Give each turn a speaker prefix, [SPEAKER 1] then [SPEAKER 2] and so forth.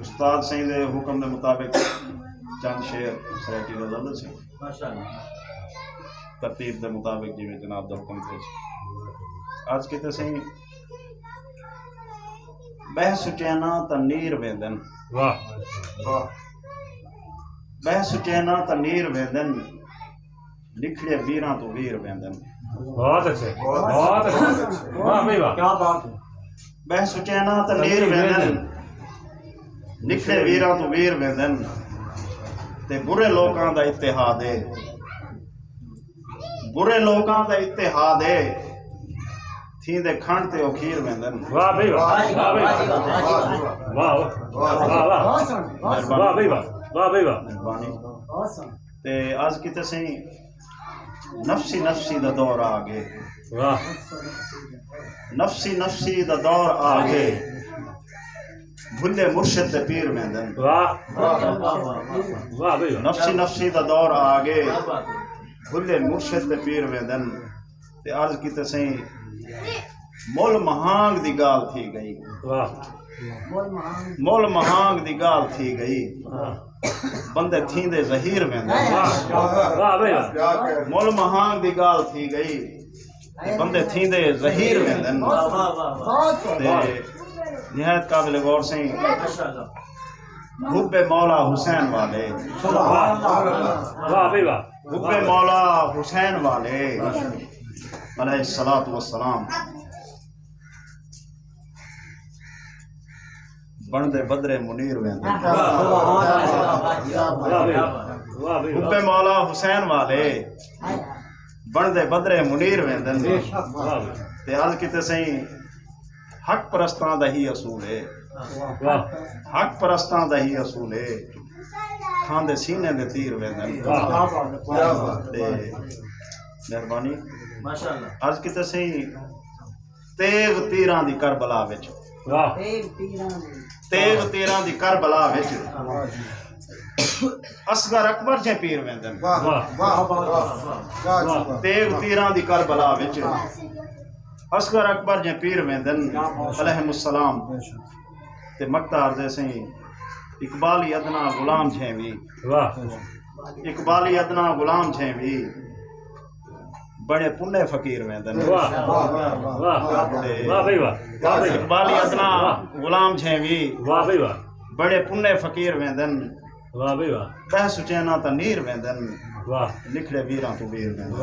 [SPEAKER 1] उस्ताद सही दे हुक्म के मुताबिक चंद शेर सोसाइटी का जल्द से तरतीब के मुताबिक जिवें जनाब दा हुक्म थे आज किते सही बह सुचैना तनीर वेंदन
[SPEAKER 2] वाह
[SPEAKER 1] बह सुचैना तनीर वेंदन निखड़े वीरां तो वीर वेंदन।
[SPEAKER 2] बहुत अच्छे बहुत अच्छे वाह भाई वाह क्या बात है।
[SPEAKER 1] बह सुचैना तनीर वेंदन निखड़े वीरां तो वीर वेंदन ते बुरे लोकां दा इत्तेहाद है बुरे लोकां दा इत्तेहाद है थींदे खंड ते ओखीर वेंदन।
[SPEAKER 2] वाह भाई वाह वाह भाई वाह वाह वाह वाह भाई वाह वाह भाई वाह
[SPEAKER 1] मेहरबानी ते आज किते सही नफसी नफसी दा दौर आ गए
[SPEAKER 2] वाह
[SPEAKER 1] नफसी नफसी दा दौर आ गए भुल्ले मुर्शिद ते पीर वेंदन।
[SPEAKER 2] वाह वाह भाई वाह
[SPEAKER 1] नफसी नफसी दा दौर आ गए भुल्ले मुर्शिद ते पीर वेंदन ते अर्ज किते सही मोल महांग दी गाल थी गई
[SPEAKER 2] वाह
[SPEAKER 1] मोल महांग दी गाल थी गई बंदे थींदे ज़हीर वेंदन।
[SPEAKER 2] वाह भाई वाह
[SPEAKER 1] मोल महांग दी गाल थी गई बंदे थींदे ज़हीर वेंदन ते निहायत काबिल गौर से हुब्बे मौला हुसैन वाले
[SPEAKER 2] वाह भाई वाह
[SPEAKER 1] हुब्बे मौला हुसैन वाले अलैहिस्सलातु वस्सलाम बनदे बदरे मुनीर वेंदन। हुब्बे मौला हुसैन वाले बनदे बदरे मुनीर वेंदन ते अज किते सही हक परस्तां दा ही असूल है हक परस्तां दा ही असूल है खांदे सीने दे तीर वेंदन ते मेहरबानी माशाअल्लाह आज किते सही तेग तीरां दी करबला विच तेग तीरां दी करबला विच असगर अकबर जे पीर वेंदन। तेग तीरां दी करबला विच असगर अकबर जे पीर वेंदन अलैहिस्सलाम ते मक्तार जैसे इकबाली अदना गुलाम छे भी इकबाली अदना गुलाम छे भी बड़े पुण्य फकीर वेंदन। इकबाली अदना गुलाम छे भी बड़े पुण्य फकीर वेंदन बह सुचैना तनीर वेंदन निखड़े वीरां तो वीर वेंदन।